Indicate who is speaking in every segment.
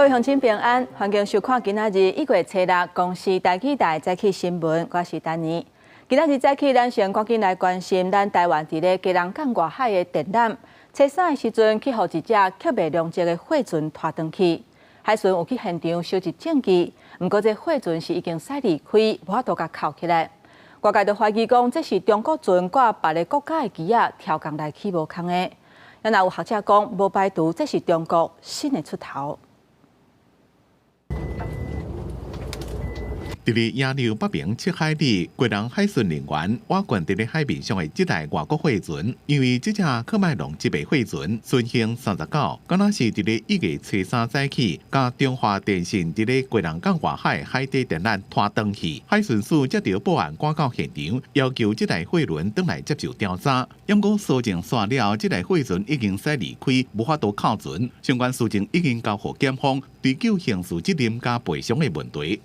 Speaker 1: 各位乡亲平安，欢迎收看今仔日1月7日公视台记台早起新闻，我是丹妮。今仔日早起，咱先赶紧来关心咱台湾伫咧基隆港外海的电缆，初三的时阵去互一只吸未量值的货船拖转去，海巡有去现场收集证据，不过这货船是已经驶离开，无法度甲扣起来。外界就怀疑讲，这是中国船挂别个国家的旗仔跳港来起无空的。也有学者讲，无排除这是中国新的出头。
Speaker 2: 伫咧亚流北平7海里，贵人海巡人员挖掘伫咧海面上的这台外国货船，因为这只科迈龙级别货船顺行39，敢若是伫咧1月初3早起，甲中华电信伫咧贵人港外海海底电缆拖转去。海巡署接到报案赶到现场，要求这台货轮转来接受调查。因讲搜证煞了，这台货船已经驶离开，无法度靠船。相关事情已经交予检方追究刑事责任加赔偿的问题。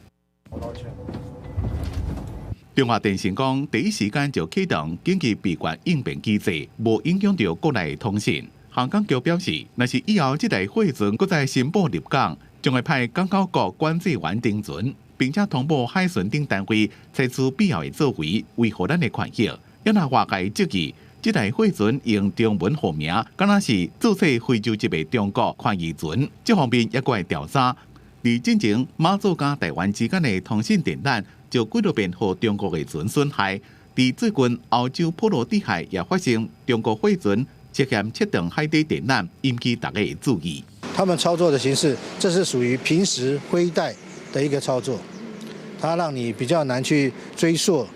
Speaker 2: 中华电信讲，第一时间就启动紧急备管应变机制，无影响到国内通讯。航港局表示，若是以后这台货船搁在新浦入港，将会派港口局管制员停船，并且通报海巡等单位采取必要的作为，维护咱的权益。也若外界质疑，这台货船用中文号名，敢若是注册非洲级别中国宽移船，这方面也过来调查。而进前，马祖甲台湾之间的通讯电缆就几多遍互中国的船损害。而最近，欧洲波罗的海也发生中国货船涉嫌切断海底电缆，引起大家的注意。
Speaker 3: 他们操作的形式，这是属于平时灰带的一个操作，它让你比较难去追溯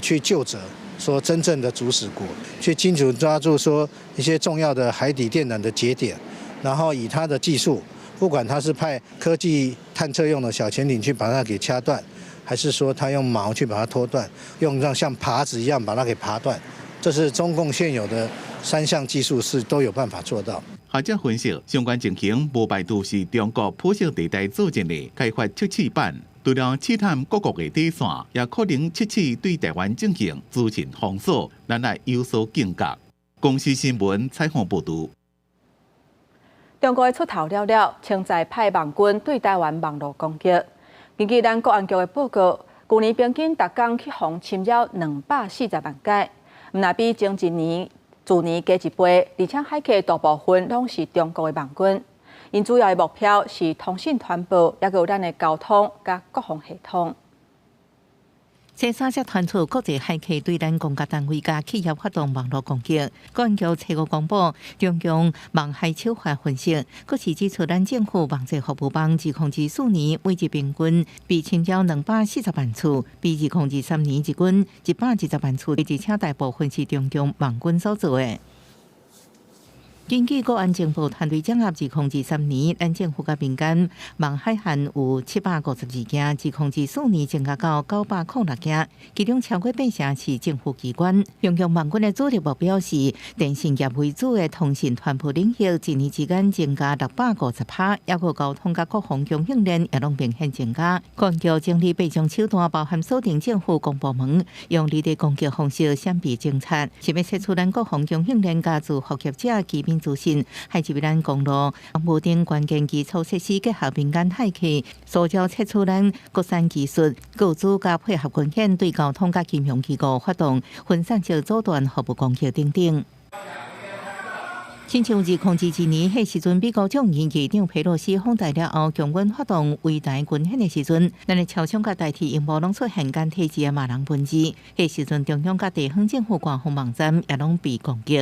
Speaker 3: 去究责，说真正的主使国，去清楚抓住说一些重要的海底电缆的节点，然后以它的技术。不管他是派科技探测用的小潜艇去把它给掐断，还是说他用锚去把它拖断，用让像耙子一样把它给耙断，这是中共现有的3项技术是都有办法做到。
Speaker 2: 学者分析，相关情形无排除是中国普色地带组建的开发测试版，除了试探各国的底线，也可能测试对台湾进行资讯封锁，咱来有所警觉。公视新闻采访报道。
Speaker 1: 中国出头了了，称在派网军对台湾网络攻击。根据咱国安局的报告，去年平均每天去防侵扰240万件，毋但比前一年、去年加一倍，而且海客大部分拢是中国的网军。因主要的目标是通讯传播，也有咱的交通甲国防系统。
Speaker 4: 这三则传出国际海客对咱公家单位甲企业发动网络攻击，国安局初5公布，中共网海手法分析，佫是指出咱政府网际服务网自2024年每日平均被侵扰240万次，比2023年日均110万次，而且大部分是中共网军所做的。根据国安情报团队掌握，2023年，咱政府甲民间网海案有752件，2024年增加到906件，其中超过8成是政府机关。中共网军的主力目标是电信业为主的通信传播领域，一年之间增加650%，也有交通甲国防供应链也拢明显增加。国安局整理8种手段，包含锁定政府公部门，用利益攻击方式闪避侦查，是要测出咱国防供应链甲自服务者基本资讯，还是咱公路、无等关键基础设施结合民间海客，塑造测出咱国产技术、构筑加配合军险对交通甲金融机构发动分散式阻断服务攻击等等。亲像2021年，迄时阵美国众议院议长佩洛西访台了后，强军发动围台军演的时阵，咱的超商甲代替荧幕拢出现简体字的骂人文字。迄时阵，中央甲地方政府官方网站也拢被攻击。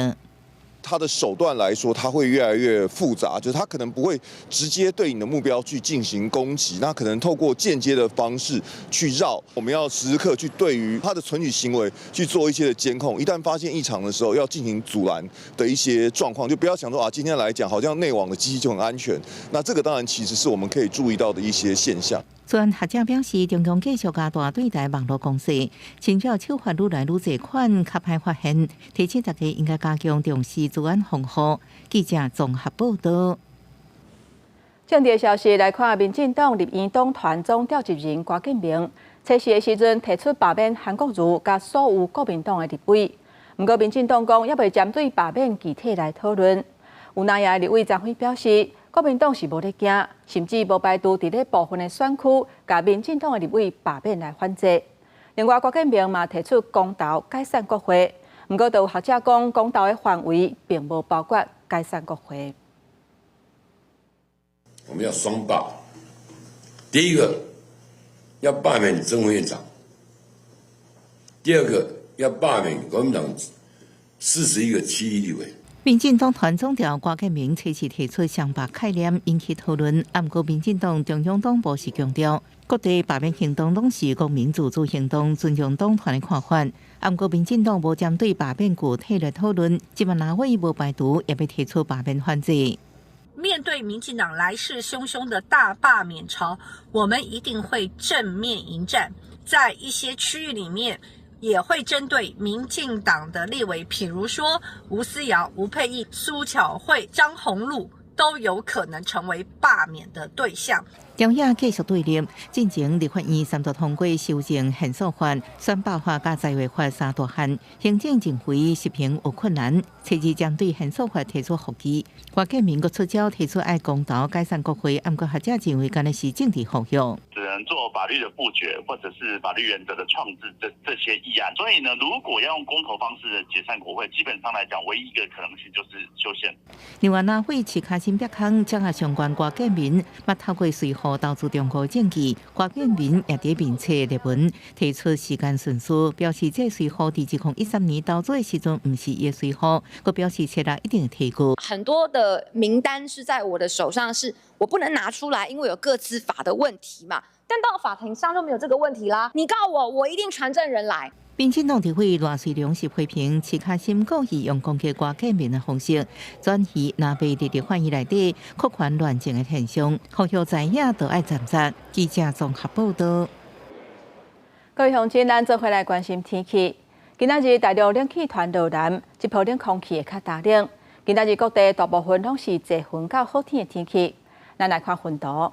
Speaker 5: 它的手段来说，它会越来越复杂，就是它可能不会直接对你的目标去进行攻击，那可能透过间接的方式去绕。我们要时时刻去对于它的存取行为去做一些的监控，一旦发现异常的时候，要进行阻拦的一些状况，就不要想说今天来讲好像内网的机器就很安全，那这个当然其实是我们可以注意到的一些现象。
Speaker 4: 专学者表示，中共继续加大对待网络攻势，侵扰手法愈来愈侪款，较歹发现，提醒大家应该加强重视治安防护。记者综合报道。
Speaker 1: 政治消息来看，民进党立院党团总召集人郭建明，测试的时阵提出罢免韩国瑜甲所有国民党的立委，不过民进党讲也未针对罢免具体来讨论。有内也立委张辉表示，国民党是无咧惊，甚至无排除伫咧部分的选区，甲民进党的立委罢免来反制。另外，郭建明嘛提出公投解散国会，不过有学者讲，公投的范围并无包括解散国会。
Speaker 6: 我们要双罢，第一个要罢免政务院长，第二个要罢免国民党41个区域立委。
Speaker 4: 民进党团总调郭建明初次提出双罢概念，引起讨论。不过，民进党中央党部是强调，各地罢免行动拢是国民自主行动，尊重党团的看法。不过，民进党无针对罢免具体的讨论，今晚哪位无排除也被提出罢免反制。
Speaker 7: 面对民进党来势汹汹的大罢免潮，我们一定会正面迎战，在一些区域里面。也会针对民进党的立委，譬如说吴思瑶、吴沛忆、苏巧慧、张宏陆，都有可能成为罢免的对象。
Speaker 4: 朝野继续对立，进前立法院三读通过修正宪诉法、选罢法甲在位法三大项，行政认为实行有困难，初二将对宪诉法提出复议。郭建明阁出招提出爱公投解散国会，不过学者认为干的是政治服务。
Speaker 8: 只能做法律的复决，或者是法律原则的创制这些议案。所以呢，如果要用公投方式解散国会，基本上来讲，唯一一个可能性就是修宪。
Speaker 4: 另外，哪会持卡新北康掌握相关郭建明，捌透过随后导致中国证据，郭建明也伫面册列文提出时间顺序，表示这随后伫2013年投资的时阵，不是伊随后，佮表示切了一定的提估。
Speaker 9: 很多的名单是在我的手上，是我不能拿出来，因为有个资法的问题嘛。但到法庭上就没有这个问题啦。你告我，我一定传证人来。
Speaker 4: 民进党伫会乱水粮食批评，齐卡心故意用攻击郭建明的方式，转移南北立法院内底扩权乱政的现象，呼吁在野都爱站站。记者综合报道。
Speaker 1: 各位乡亲，咱做回来关心天气。今仔日大陆冷气团入南，这波冷空气会较大冷。今仔日各地大部分拢是侪云到好天的天气。咱来看云图。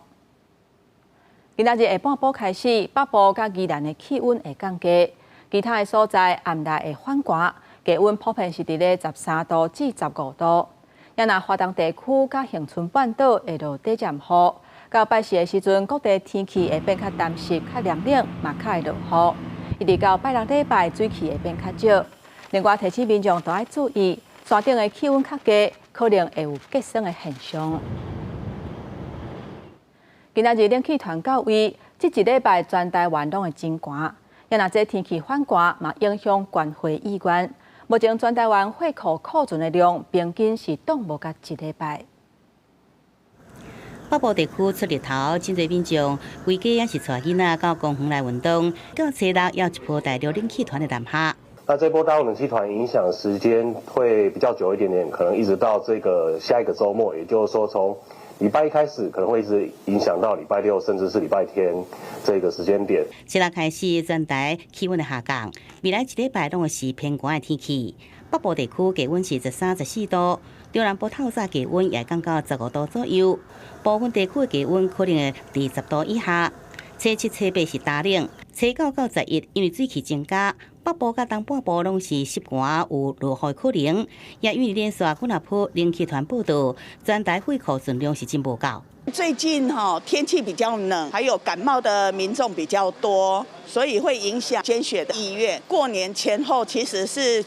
Speaker 1: 今仔日下半晡开始，北部甲宜兰的气温会降低，其他的所在暗内会反寒，低温普遍是伫咧13度至15度。也若华东地区甲恒春半岛会落短暂雨，到拜四的时阵，各地天气会变较淡湿、较凉冷，嘛较会落雨。一直到拜六礼拜，水气会变较少。另外，提醒民众都要注意，山顶的气温较低，可能会有结霜的现象。今仔日冷气团到位，这一礼拜全台湾拢会真寒。也若这天气反寒，嘛影响关会意愿。目前全台湾火库库存的量平均是挡无甲一礼拜。
Speaker 10: 北部地区出日头，真侪民众规家也是带囡仔到公园来运动。到初六要一波大陆冷气团的南下。
Speaker 11: 那这波大陆冷气团影响时间会比较久一点点，可能一直到这个下一个周末，也就是说从礼拜一开始，可能会一直影响到礼拜六，甚至是礼拜天这个时间点。
Speaker 10: 初六开始，全台气温的下降，未来一礼拜拢是偏寒的天气。北部地区低温是13、14度，中南部透早低温也降到15度左右，部分地区的低温可能会伫10度以下。初7、初8是大冷，初9到11因为水汽增加，北部甲东半部拢是湿寒有落雨可能。也因为连续几若波冷气团报道，全台火库存量是真无够。
Speaker 12: 最近天气比较冷，还有感冒的民众比较多，所以会影响捐血的意愿。过年前后其实是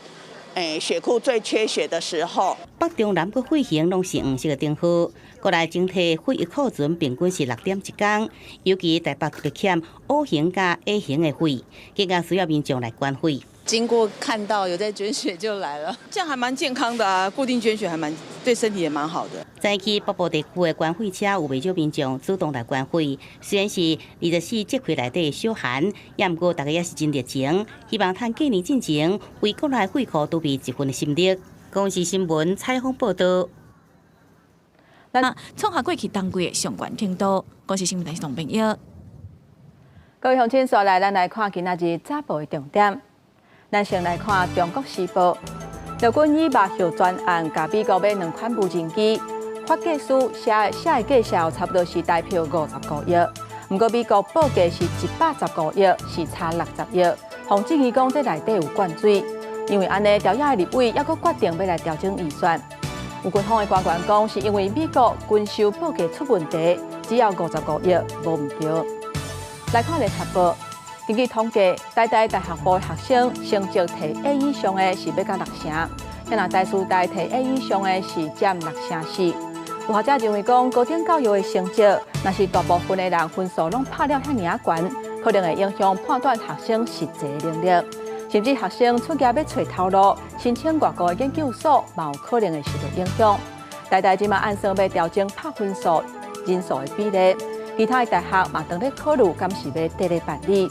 Speaker 12: 血库最缺血的时候。
Speaker 10: 北中南个血型拢是黄色的灯号，国内整体血液库存平均是6点1天，尤其台北特别欠 O 型加 A 型的血，更加需要民众来捐血。
Speaker 13: 经过看到有在捐血就来了，这样还蛮健康的啊！固定捐血还蛮对身体也蛮好的。
Speaker 10: 早起北部地区的捐血车有不少民众主动来捐血，虽然是24节气内底小寒，也毋过大家也是真热情，希望趁过年进前为国内血库储备一份的心力。公视新闻采访报道。
Speaker 14: 创下过去当季的上悬程度。公视新闻台同朋友。
Speaker 1: 各位乡亲，刷来，咱来看今仔日早报的重点。咱先来看《中国时报》，陆军以目后专案，甲美国买2款无人机，发计师写的计销差不多是台票59亿，不过美国报价是115亿，是差60亿。洪志义讲，这内底有灌水，因为安尼调解的立委还阁决定要来调整预算。有军方的官员讲，是因为美国军售报价出问题，只要55亿，无唔对。来看联合报，根据统计，台大部的学生成绩摕 A 以上的是要到6成，若台师大摕 A 以上的是占6.4%。有学者认为讲，高等教育的成绩，若是大部分的人分数拢拍了遐尔悬，可能会影响判断学生实际能力。甚至学生出业要找头路，申请外国的研究所，嘛有可能会受到影响。台大即马按算要调整拍分数人数的比例，其他的大学嘛当咧考虑，敢是要第日办理。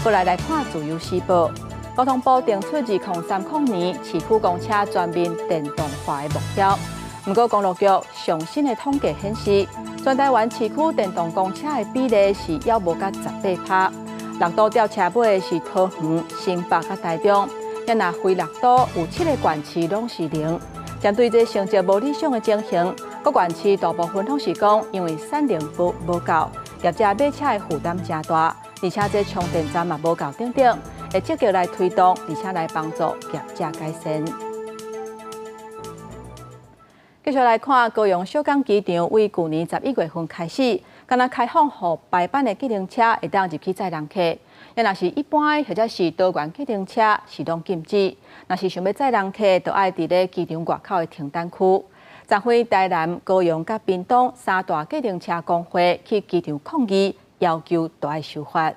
Speaker 1: 过来看自由时报，交通部定出2030年市区公车全面电动化的目标。不过公路局上新的统计显示，全台湾市区电动公车的比例是还无到18%。6都吊车尾的是桃园、新北甲台中，若非6都有7个县市拢是0。针对这成绩无理想的情形，各县市大部分拢是讲因为产能无够，业者买车的负担真大，而且这充电站嘛无够等等，会积极来推动，而且来帮助业者改善。继续来看高雄小港机场，为去年11月份开始，敢若开放予排班的计程车会当入去载人客。若是一般或者是多元计程车是拢禁止。若是想要载人客，就爱伫咧机场外口的停单区。昨暉台南、高雄甲屏东三大计程车工会去机场抗议，要求都爱修法。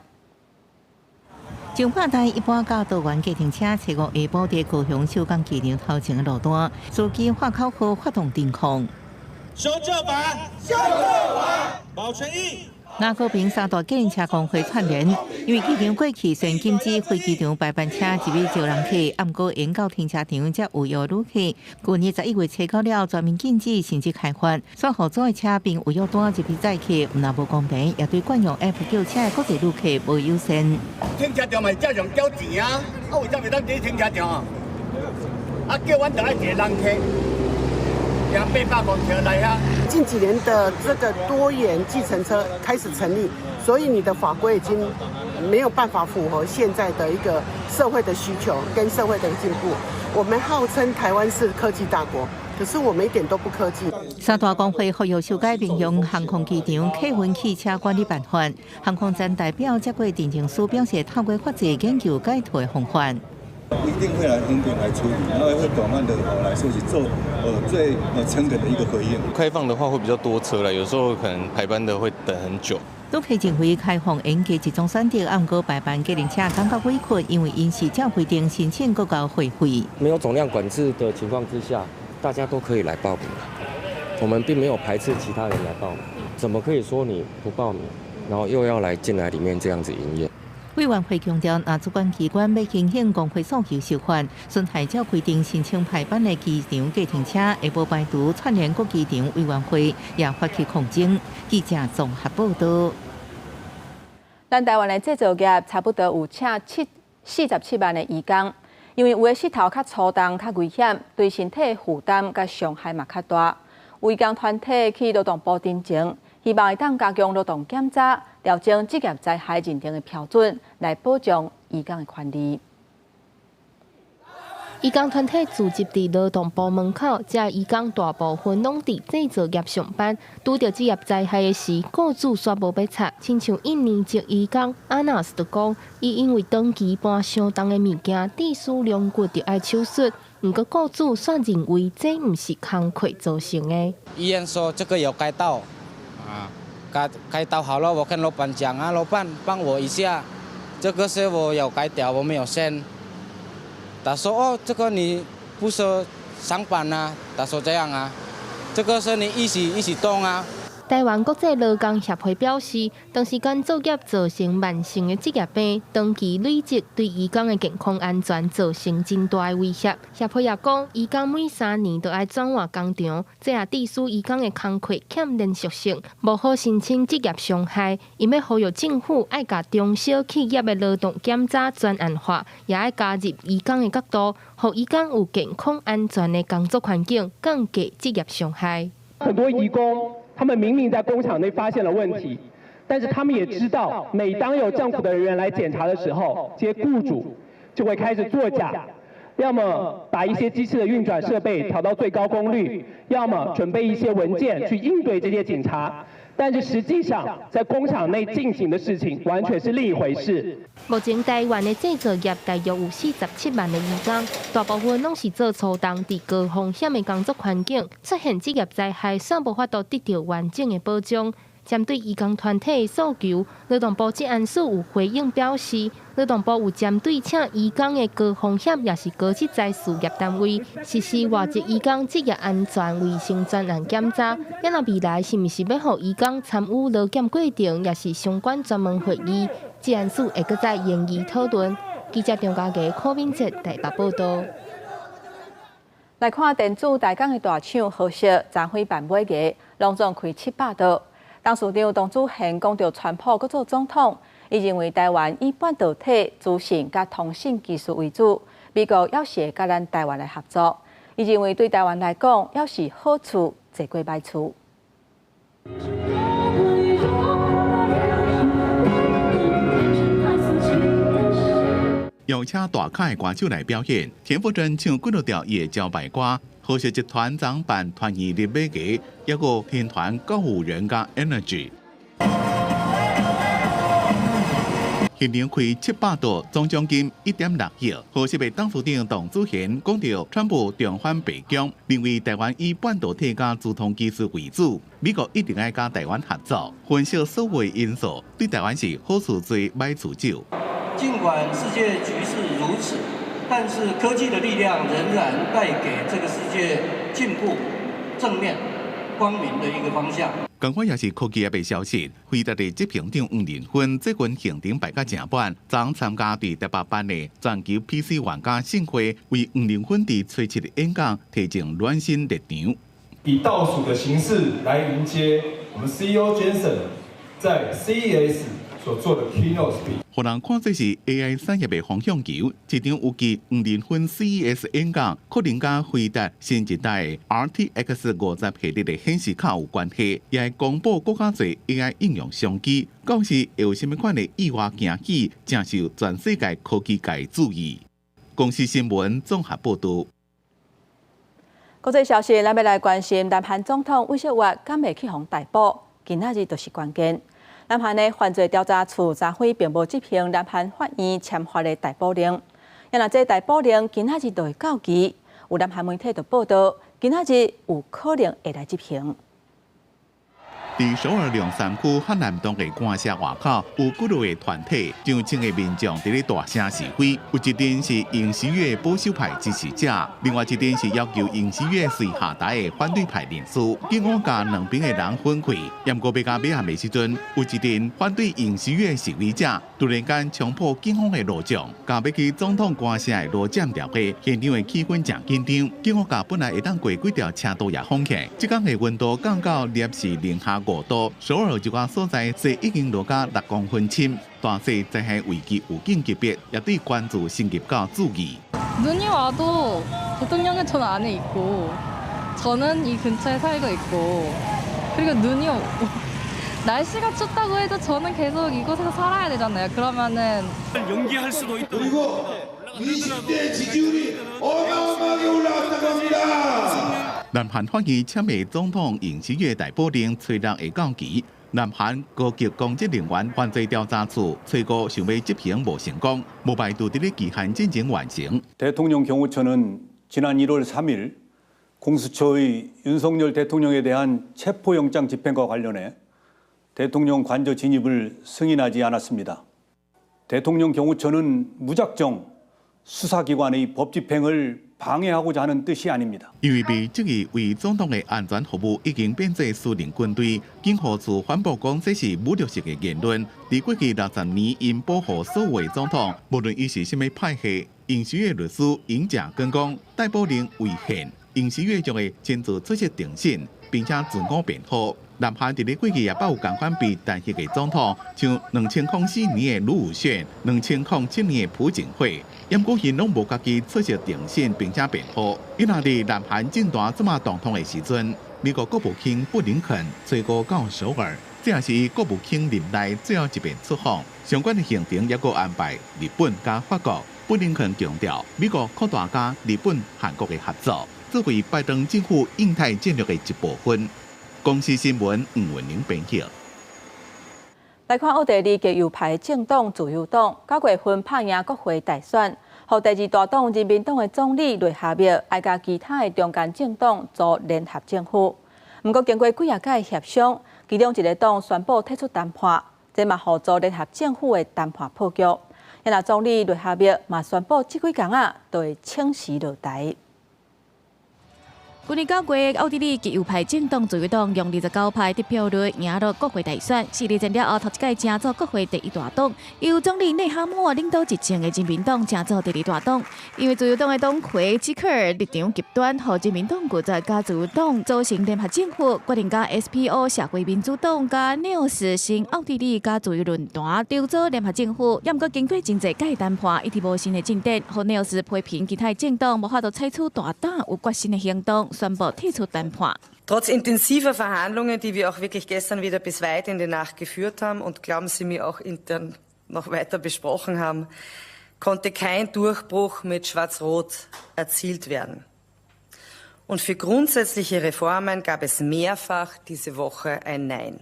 Speaker 4: 上半台一般到多元计程车，初5下晡伫高雄小港机场头前的路段，司机化口号发动电控。
Speaker 15: 修正版，修正版，保权益。
Speaker 4: 南高屏三大计程车工会串联，因为机场过去先禁止飞机场排班车入去招人客，暗过延到停车场才有约旅客。去年11月初到了，全面禁止甚至开发，选好做的车并有约单入去载客，若无公平，也对惯用 App 叫车的国际旅客无优先。
Speaker 16: 停车场嘛是照常交钱啊，为啥袂当伫停车场啊？叫阮就爱坐人客。
Speaker 17: 近几年的这个多元计程车开始成立，所以你的法规已经没有办法符合现在的一个社会的需求跟社会的进步。我们号称台湾是科技大国，可是我们一点都不科技。
Speaker 4: 三大工会呼吁修改民用航空机场客运汽车管理办法，航空站代表接过电证书，表示透过法制研究解脱的方法。
Speaker 18: 不一定会来分别来处理，然后会广泛的来说是做最诚恳的一个回应。
Speaker 19: 开放的话会比较多车了，有时候可能排班的会等很久。
Speaker 4: 都可认为开放延期集中选择，暗过排班计程车感觉委屈，因为因是照规定申请各高会费。
Speaker 20: 没有总量管制的情况之下，大家都可以来报名，我们并没有排斥其他人来报名，怎么可以说你不报名，然后又要来进来里面这样子营业？
Speaker 4: 委员会强调，若主管机关要进行工会诉求修法，顺海照规定申请排班的机场计程车，下晡排除串联各机场委员会也发起抗争。记者综合报道。
Speaker 1: 咱台湾的制造业差不多有请47万的移工，因为有的石头较粗重、较危险，对身体负担甲伤害嘛较大。有移工团体去劳动部申请，希望会当加强劳动检查。调整职业灾害认定的标准，来保障移工的权利。
Speaker 21: 移工团体聚集伫劳动部门口，这移工大部分拢伫制造业上班，拄到职业灾害的时，雇主煞无要插。亲像1年前移工阿纳斯就讲，伊因为长期搬相同的物件，致使两骨就爱手术。不过雇主却认为这不是工课造成的。
Speaker 22: 医院说这个有开刀，开刀好了，我跟老板讲啊，老板帮我一下，这个是我有改掉，我没有线。他说哦，这个你不是上班啊？他说这样啊，这个是你一起动啊。
Speaker 21: 台湾国际劳工协会表示，长时间作业造成慢性的职业病，长期累积对移工的健康安全造成真大的威胁。协会也讲，移工每3年都要转换工场，这也致使移工的工课欠连续性，无好申请职业伤害。因要呼吁政府爱甲中小企业的劳动检查专案化，也要加入移工的角度，让移工有健康安全的工作环境，降低职业伤害。
Speaker 23: 很多移工。他们明明在工厂内发现了问题，但是他们也知道，每当有政府的人员来检查的时候，这些雇主就会开始作假，要么把一些机器的运转设备调到最高功率，要么准备一些文件去应对这些警察。但是实际上，在工厂内进行的事情完全是另一回事。
Speaker 21: 目前台湾的制造业大约有47万的员工，大部分拢是做粗重、伫高风险的工作环境，出现职业灾害，尚无法度得到完整的保障。针对移工团体的诉求，劳动部职安署有回应表示，劳动部有针对请移工的高风险也是高职灾事业单位实施外籍移工职业安全卫生专案检查。也若未来是毋是要让移工参与劳检过程，也是相关专门会议，职安署会搁再研议讨论。记者张家佳、柯敏哲台北报道。
Speaker 1: 来看电子大港的大厂豪雪展会办买个，隆重开700多。董事长董祖贤讲到，川普搁做总统，伊认为台湾以半导体、资讯甲通信技术为主，美国要是甲咱台湾来合作。伊认为对台湾来讲，要是好处多过歹处。
Speaker 2: 邀请大咖的歌手来表演，田馥甄唱几多条夜交白歌。豪雪集团掌办团圆日买个，一个天团歌舞人家 Energy。现场开700多，总奖金1.6亿。豪雪的董事长董祖贤讲到，川普重返白宫，认为台湾以半导体加资通技术为主，美国一定要跟台湾合作，分析所有因素，对台湾是好处多，歹处少。
Speaker 3: 尽管世界局势如此，但是科技的力量仍然带给这个世界进步、正面、光明的一个方向。
Speaker 2: 同款也是科技业的消息，辉达的执行长黄仁勋这群行程排甲正版，昨参加第台北办的全球 PC 玩家盛会，为黄仁勋伫吹气的演讲提供暖心热场。
Speaker 5: 以倒数的形式来迎接我们 CEO Jensen 在 CES 所做的 keynote speech。
Speaker 2: 互人看这是 AI 产业的方向球，一场有记黄仁勋 CES 演讲，可能甲辉达新一代的 RTX 50系列的显示卡有关系，也会公布更加侪 AI 应用商机。到时会有甚物款的意外惊喜，正受全世界科技界注意。公司新闻综合报道。
Speaker 1: 国际消息，咱要来关心南韩总统魏秀华敢会去互逮捕，今仔日就是关键。南韩的犯罪调查处昨晖并无执行南韩法院签发的逮捕令，也若这逮捕令今仔日就会到期，有南韩媒体就报道，今仔日有可能会来执行。
Speaker 2: 伫首尔龙山区汉南东的官舍外口，有几多个团体、上千个民众伫咧大声示威。有一点是尹锡悦保守派支持者，另外一点是要求尹锡悦随下台的反对派人士。警方甲两边的人分开，不过要到尾暗的时阵，有一阵反对尹锡悦示威者突然间冲破警方的路障，甲要去总统官舍的路占条下，现场的气氛真紧张。警方甲本来会当过几条车道也封起，即天的温度降到摄氏零下5度，首尔一寡所在水已经落到6公分深，大细灾害危机预警级别，也对关注升级到注意。
Speaker 24: 눈이 와도 대통령은 전 안에 있고 저는 이 근처에 살고 있고 그리고 눈이 날씨가 춥다고 해도 저는 계속 이곳에서 살아야 되잖아요. 그러면은
Speaker 15: 연기할 수도 있다. 그리고 20대 지지율이 어마어마하게 올라갔다고 합니다.
Speaker 2: 南韩法院签的总统尹锡悦逮捕令催人会到期。南韩高级公职人员犯罪调查处催告想要执行无成功，无排除伫咧期限进前完成。
Speaker 18: 대통령 경호처는 지난 1월 3일 공수처의 윤석열 대통령에 대한 체포영장 집행과 관련해 대통령 관저 진입을 승인하지 않았습니다. 대통령 경호처는 무작정 수사기관의 법 집행을 방해하고자 하는 뜻이 아닙니다.
Speaker 2: 因为被质疑为总统的安全服务已经变做私人军队，警方处反驳讲这是侮辱性的言论。在过去60年，因保护所有的总统，无论伊是什么派系，尹锡悦律师尹正根讲逮捕令违宪，尹锡悦将会亲自出席庭审，并且自我辩护。 南韩伫咧过去也捌有共款被弹劾嘅总统，像2004年嘅卢武铉、2007年嘅朴槿惠，不过因拢无家己出席庭审并且辩护。伊若伫南韩政坛这么动荡嘅时阵，美国国务卿布林肯催告到首尔，这也是伊国务卿任内最后一遍出访。相关嘅行程也阁安排日本加法国。布林肯强调，美国扩大加日本、韩国的合作，作为拜登政府印太战略的一部分。公司新闻吴文玲编辑。
Speaker 1: 来看奥地利极右派政党自由党9月份拍赢国会大选，和第二大党人民党的总理内哈密爱甲其他的中间政党组联合政府。不过经过几啊届协商，其中一个党宣布退出谈判，这嘛互组联合政府的谈判破局。也那总理内哈密嘛宣布，这几天就会请辞落台。
Speaker 14: 去年9月，奥地利极右派政党自由党用29%得票率赢落国会大选，4年前了后，头一届成做国会第一大党，由总理内哈默领导执政的人民党成做第二大党。因为自由党的党魁基克尔立场极端，和人民党国在加自由党组成联合政府，决定加 SPO 社会民主党加 NEOS 新奥地利加自由论坛调组联合政府。不过经过真侪届谈判，一直无新的进展，和 NEOS 批评其他政党无法度采取大胆有决心的行动。宣布退出谈判。
Speaker 6: Trotz intensiver Verhandlungen, die wir auch wirklich gestern wieder bis weit in die Nacht geführt haben und glauben Sie mir auch intern noch weiter besprochen haben, konnte kein Durchbruch mit Schwarz-Rot erzielt werden. Und für grundsätzliche Reformen gab es mehrfach diese Woche ein Nein.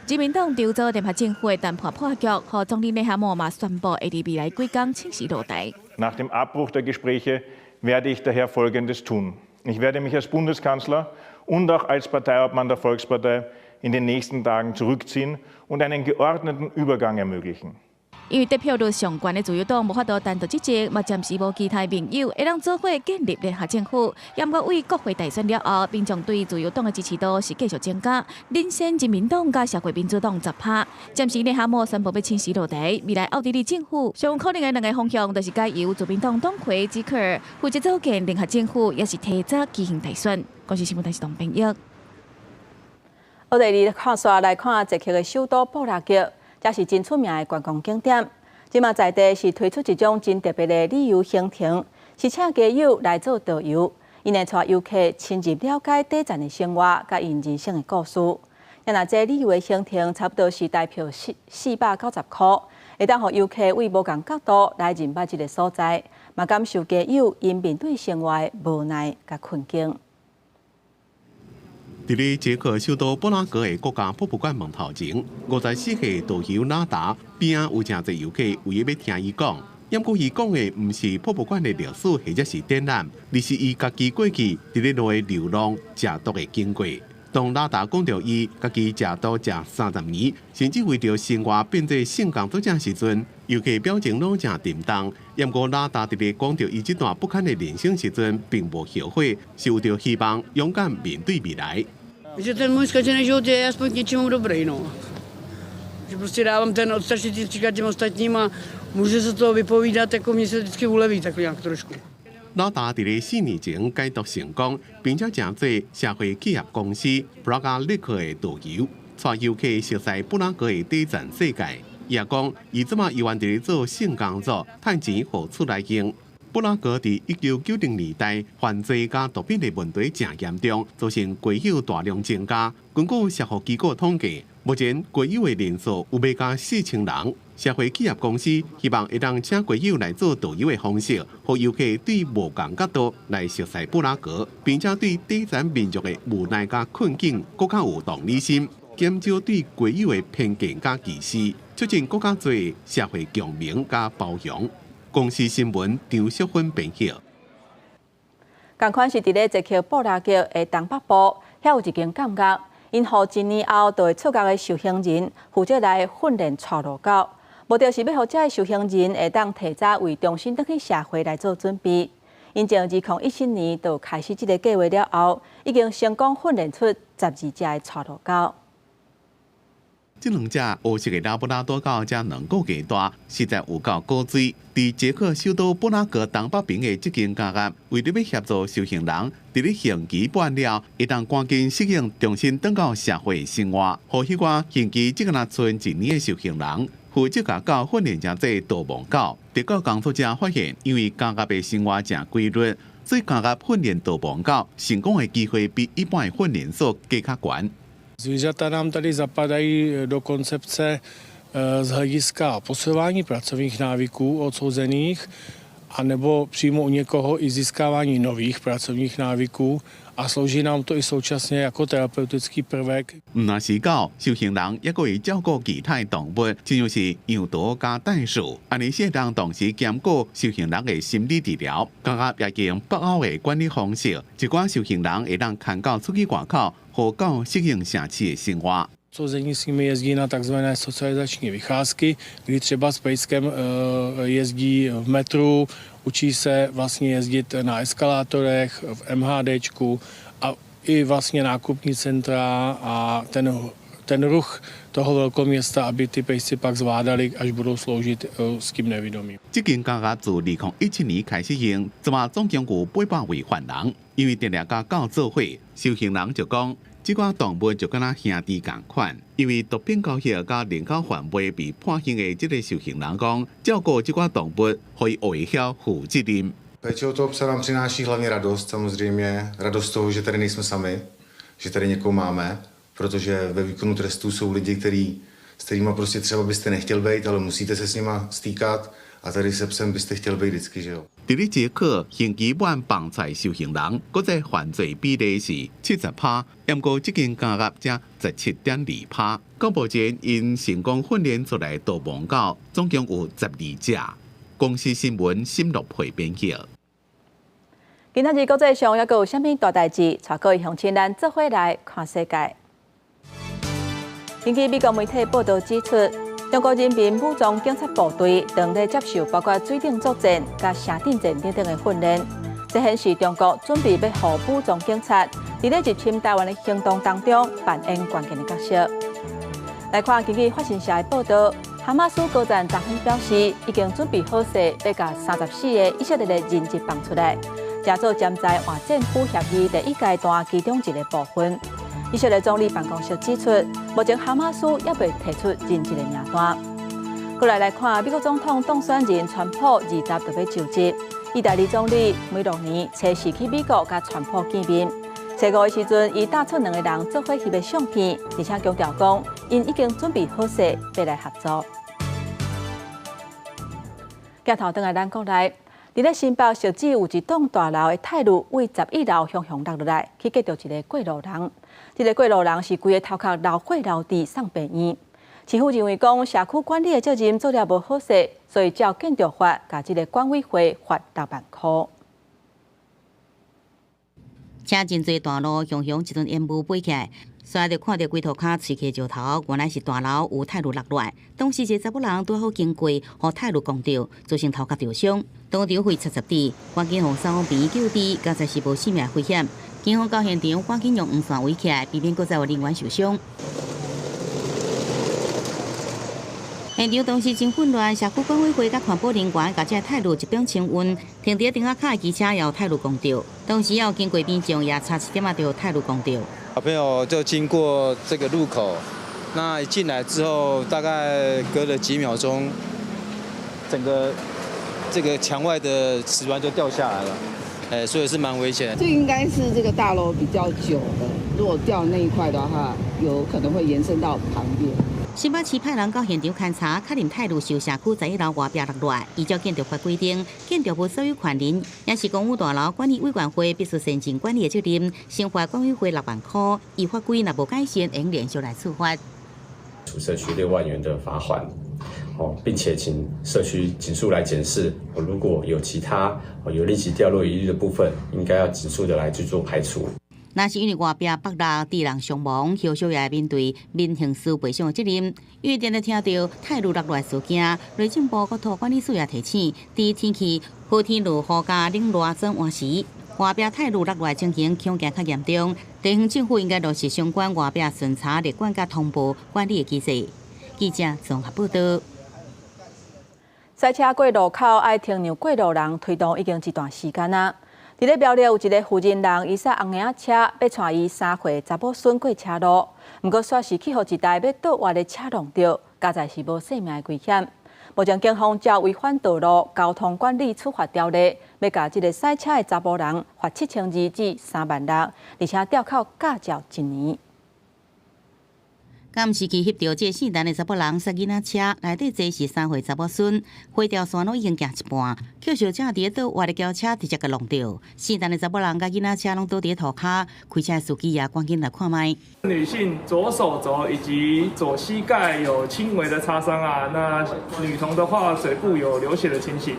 Speaker 14: 人民党调组联合政府的谈判破局，和总理内哈默嘛宣布，会伫未来几天请辞落台。
Speaker 7: Nach dem Abbruch der Gespräche werde ich daher Folgendes tun. Ich werde mich als Bundeskanzler und auch als Parteiobmann der Volkspartei in den nächsten Tagen zurückziehen und einen geordneten Übergang ermöglichen.
Speaker 14: 因为得票率上悬的自由党无法度单独执政，嘛暂时无其他盟友会让做伙建立联合政府。不过为国会大选了后，民众对自由党的支持度是继续增加，领先人民党甲社会民主党10%。暂时内哈默宣布要请辞落台，未来奥地利政府上可能的两个方向，就是改由自民党党魁基克尔负责组建联合政府，也是提早举行大选。公司新闻台是董平益。
Speaker 1: 奥地利看煞来看捷克的首都布拉格。这是真出名的观光景点。即马在地是推出一种真特别的旅游行程，是请家友来做导游，因会带游客深入了解底站的生活，甲因人生的故事。那这旅游的行程差不多是大票490块，会当互游客为无同角度来认捌一个所在，嘛感受家友因面对生活的无奈甲困境。
Speaker 2: 伫咧捷克首都布拉格的国家博物馆门头前，54岁导游纳达边仔有真侪游客唯一要听伊讲，不过伊讲的毋是博物馆的历史或者是展览，而是伊家己过去伫咧落流浪食毒的经过。当纳达讲到伊家己食毒食30年，甚至为着生活变做性工作者时阵，游客表情拢正沉重。不过纳达伫咧讲到伊这段不堪的人生时阵，并无后悔，是有着希望勇敢面对未来。
Speaker 8: Že ten můj zkažený život je aspoň k něčemu dobrý, no. Že prostě dávám ten odstrašit říkat těm ostatním a můžu se toho vypovídat, jako mě se vždycky uleví tak nějak trošku.
Speaker 2: 纳达伫咧4年前解读成功，并且真侪社会企业公司布拉格立刻的导游，带游客熟悉布拉格的底层世界。伊也讲，伊即马依然伫咧做性工作，赚钱互厝内用。布拉格伫1990年代犯罪加毒品的问题正严重，造成街友大量增加。根据社福机构统计，目前街友的人数有要加4000人。社会企业公司希望会当请街友来做导游的方式，让游客对无同角度来熟悉布拉格，并且对底层民族的无奈加困境更加有同理心，减少对街友的偏见加歧视，促进更加多社会共鸣加包容。公司新闻张淑芬编辑。
Speaker 1: 同款是伫咧捷克布拉格的东北部，遐有一间监狱，因互1年后就会出狱的受刑人负责来训练带路狗，目的是要互这些受刑人会当提早为重新回去社会来做准备。因从2017年就开始这个计划了后，已经成功训练出12只的带路狗。
Speaker 2: 这两只黑色的拉布拉多狗才2个月大，实在有够高水。伫捷克首都布拉格东北边的这间监狱，为了要协助受刑人伫咧刑期完了，会当赶紧适应，重新回到社会生活。互迄个刑期只敢剩1年的受刑人，负责甲狗训练成这导盲狗。德国工作者发现，因为监狱的生活正规律，所以监狱训练导盲狗成功的机会比一般的训练所更较悬。
Speaker 9: Zvířata nám tady zapadají do koncepce z hlediska posilování pracovních návyků odsouzených anebo přímo u někoho i získávání nových pracovních návyků a slouží nám to i současně jako terapeutický prvek.
Speaker 2: 唔但是狗，修行人也可以照顾其他动物，就像是羊驼加袋鼠。安尼，适当同时兼顾修行人的心理治疗，加入也经北欧的管理方式，一寡修行人会当牵狗出去外口，和狗适应城市的生活。
Speaker 9: Souzení s nimi jezdí na takzvané socializační vycházky, kdy třeba s pejskem jezdí v metru, učí se vlastně jezdit na eskalátorech, v MHDčku a i vlastně nákupní centra a ten ruch toho velkoměsta, aby ty pejsci pak zvládali, až budou sloužit s tím nevědomým.
Speaker 2: 这间家业自2017年开始用，怎么总共有800位犯人，因为定定甲狗做伙，修行人就讲。 这款动物就跟咱兄弟同款，因为毒品交易甲人口贩卖被判刑的这个修行人讲，照顾这款动物可以微笑负责任。
Speaker 10: Péče o toho psa nám přináší hlavně radost, samozřejmě radost toho, že tady nejsme sami, že tady někoho máme, protože ve výkonu trestu jsou lidi, s kterými prostě třeba byste nechtěl být, ale musíte se s nima stýkat a tady se psem byste chtěl být vždycky, že jo?
Speaker 2: 第二节课，刑期满放财修行人，搁在犯罪比例是70%，不过这间家业才17.2%。到目前，因成功训练出来导盲狗总共有12只。公司新闻沈乐培编辑。
Speaker 1: 今仔日国际上还阁有啥物大代志？带各位乡亲咱做伙来看世界。根据美国媒体报道指出。 中国人民武装警察部队常在接受包括水顶作战、甲城顶战等等的训练，这显示中国准备要互武装警察伫咧入侵台湾的行动当中扮演关键的角色。来看根据法新社的报道，哈马斯高层昨天表示，已经准备好势要甲34个以色列的人质放出来，加做站在换政府协议第一阶段其中一个部分。 以色列总理办公室指出，目前哈马斯也未提出人质的名单。过来看，美国总统当选人川普20就要就职，意大利总理每6年初4去美国甲川普见面。初5的时阵，伊带出2个人做伙翕的相片，而且强调讲，因已经准备好势要来合作。镜头转来咱国内。 伫咧新北石子有一栋大楼的泰路为11楼向落落来，去隔到一个过路人。这个过路人是规个头壳流血流地送病院。市府认为讲社区管理的责任做了无好势，所以照建筑法，甲这个管委会罚6万块。
Speaker 11: 车真侪大路向一阵烟雾飞起来。 所以就看到龟头卡吹起石头，原来是大楼有泰路落落来。当时一个查某人拄好经过，互泰路撞到，造成头壳受伤，当场会70滴，赶紧互消防员救治，加在是无性命危险。警方到现场，赶紧用黄线围起来，避免搁再有人员受伤。现场当时真混乱，社区管委会甲环保人员甲这泰路一并清运，停伫顶下卡的机车也有泰路撞到，当时也有经过民众也差1点仔就有泰路撞到。
Speaker 12: 小朋友就经过这个路口，那一进来之后，大概隔了几秒钟，整个这个墙外的瓷砖就掉下来了，所以是蛮危险的。
Speaker 13: 这应该是这个大楼比较久的，如果掉那一块的话，有可能会延伸到旁边。
Speaker 11: 新北市派人到现场勘查，确认泰路是由社区11楼外壁落落来。依照建筑法规定，建筑物所有权人也是公务大楼管理委员会必须慎尽管理的责任，先罚管委会6万块。依法规若无改善，应连续来处罚。
Speaker 25: 处社区6万元的罚款，并且请社区紧速来检视，如果有其他有立即掉落疑虑的部分，应该要紧速的来去做排除。
Speaker 11: 那是因为外壁爆炸致人伤亡，后续也面对民刑事赔偿的责任。因为常常听到泰路落落的事件，内政部国土管理署也提醒，伫天气好天如雨加冷热转换时，外壁泰路落落的情形恐惊较严重。地方政府应该落实相关外壁巡查、列管甲通报管理的机制。记者综合报道。
Speaker 1: 赛车过路口爱停让过路人推动已经一段时间啊。 伫咧苗栗有一个负责人，伊驶红领车要带伊3岁查某孙过车路，不过却是去互一台要倒弯的车撞到，加在是无性命的危险。目前警方照违反道路交通管理处罚条例，要甲这个赛车的查甫人罚7200至3万6，而且吊扣驾照1年。
Speaker 11: 监视器翕到这姓陈的查甫人杀囡仔车，内底坐是3岁查某孙，花条线路已经行一半，扣小车伫倒歪的轿车直接给弄掉。姓陈的查甫人甲囡仔车拢倒伫涂骹，开车的司机也赶紧来看卖。
Speaker 4: 女性左手肘以及左膝盖有轻微的擦伤啊，那女童的话嘴部有流血的情形。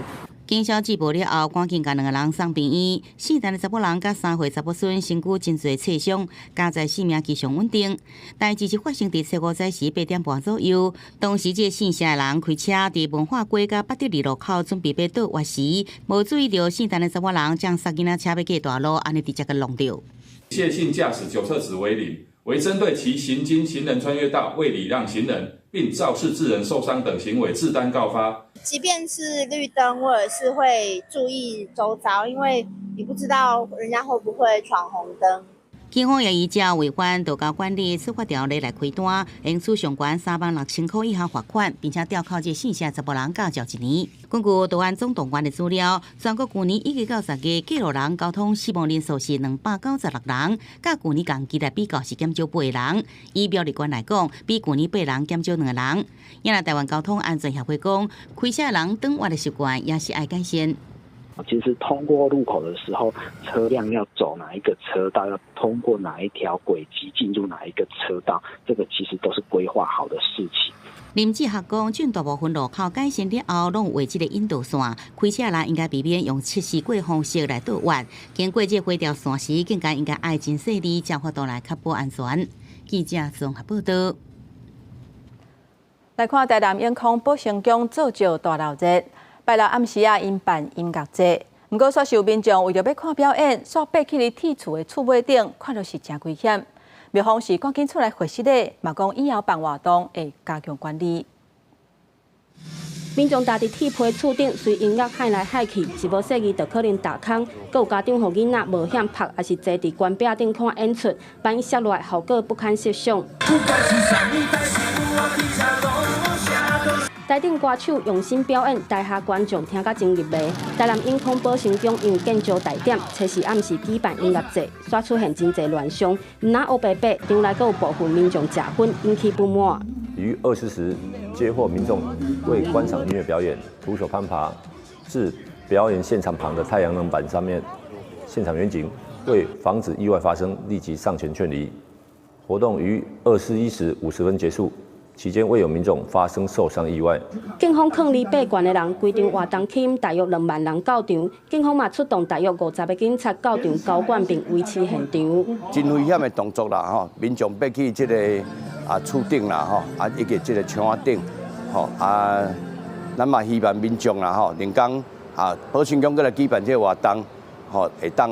Speaker 11: 经消治报了后，赶紧将2个人送病院。姓陈的查甫人甲3岁查某孙身躯真侪刺伤，加在性命异常稳定。代志是发生伫7月时8点半左右，当时这姓谢的人开车伫文化街甲八德里路口准备要倒弯时，无注意到姓陈的查某人将杀囡仔车要过大路，安尼直接给弄掉。
Speaker 16: 谢姓驾驶酒测值为0，为针对其行经行人穿越道未礼让行人，并肇事致人受伤等行为自担告发。
Speaker 17: 即便是绿灯，我也是会注意周遭，因为你不知道人家会不会闯红灯。
Speaker 11: 警方也依照违反道交管理处罚条例来开单，应处上悬36000块以下罚款，并且吊扣这姓谢查甫人驾照1年。根据道安总动员的资料，全国去年1月到10月过路人交通死亡人数是296人，甲去年同期来比较是减少8人。以标准观来讲，比去年8人减少2个人。因为台湾交通安全协会讲，开车人转弯的习惯也是爱改善。
Speaker 19: 其实通过路口的时候，车辆要走哪一个车道，要通过哪一条轨迹进入哪一个车道，这个其实都是规划好的事情。
Speaker 11: 林志学讲，转大部分路口改善了后，拢有画这个引导线，开车人应该避免用测试过方式来倒弯。经过这花条线时，更加应该爱真细腻，才法度来确保安全。记者综合报道。
Speaker 1: 来看台南永康保生宫造就大闹热。拜六暗时因办音乐节，不过煞受民众为着要看表演，煞爬起伫铁厝的厝尾顶，看着是真危险。庙方是赶紧出来回息的，嘛讲以后办活动会加强管理。
Speaker 20: 民众搭伫铁皮厝顶，随音乐喊来喊去，一无细意就可能打空。阁有家长互囡仔冒险拍，也是坐伫悬壁顶看演出，万一摔落来，后果不堪设想。台顶歌手用心表演，台下观众听甲真入迷。台南永康保生宫因为建筑大点，初时暗时举办音乐节，煞出现真侪乱象，唔哪黑白白，场内阁有部分民众食薰，引起不满。
Speaker 26: 于20时接获民众为观赏音乐表演，徒手攀爬至表演现场旁的太阳能板上面现场远景，为防止意外发生，立即上前劝离。活动于21时50分结束。期间未有民众发生受伤意外。
Speaker 20: 警方抗议罢悬的人，规场活动起大约2万人到场，警方嘛出动大约50个警察到场交管并维持现场。
Speaker 27: 真危险的动作啦，吼！民众爬去这个厝顶啦，吼，以及这个墙顶，吼咱嘛希望民众啦，吼，能讲保生宫过来举办这个活动，吼，会当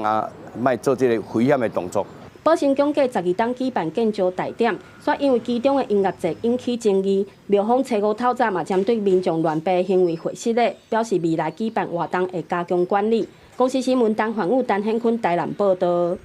Speaker 27: 莫做这个危险的动作。
Speaker 20: 保生宫过12档举办建筑大点，煞因为其中的音乐节引起争议。庙方初5透早嘛针对民众乱爬行为回息的，表示未来举办活动会加强管理。公司新闻陈焕武、陈显坤台南报道。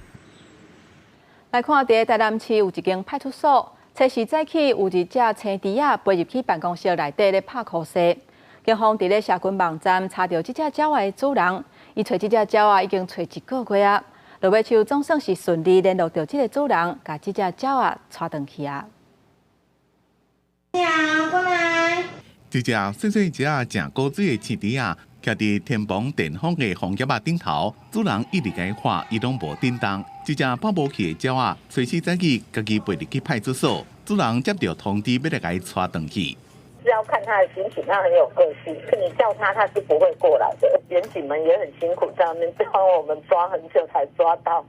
Speaker 1: 来看伫台南市有一间派出所，初时早起有一只青猪仔飞入去办公室内底咧拍酷势。警方伫咧社群网站查到这只鸟仔的主人，伊找这只鸟仔已经找1个月啊。落尾树总算是顺利联络到这个主人，把这只鸟仔带回去啊。
Speaker 28: 你好，过来。
Speaker 2: 这只细细只正古锥的青猪仔，徛伫天棚电风的红叶仔顶头，主人一直甲伊喊，伊拢无叮当。这只跑无去的鸟仔，随时早起家己飞入去派出所，主人接到通知，要来甲伊带回去。
Speaker 29: 是要看他的心情，他很有个性，可你叫他，他是不会过来的。员警们也很辛苦，在那边帮我们抓很久才抓到，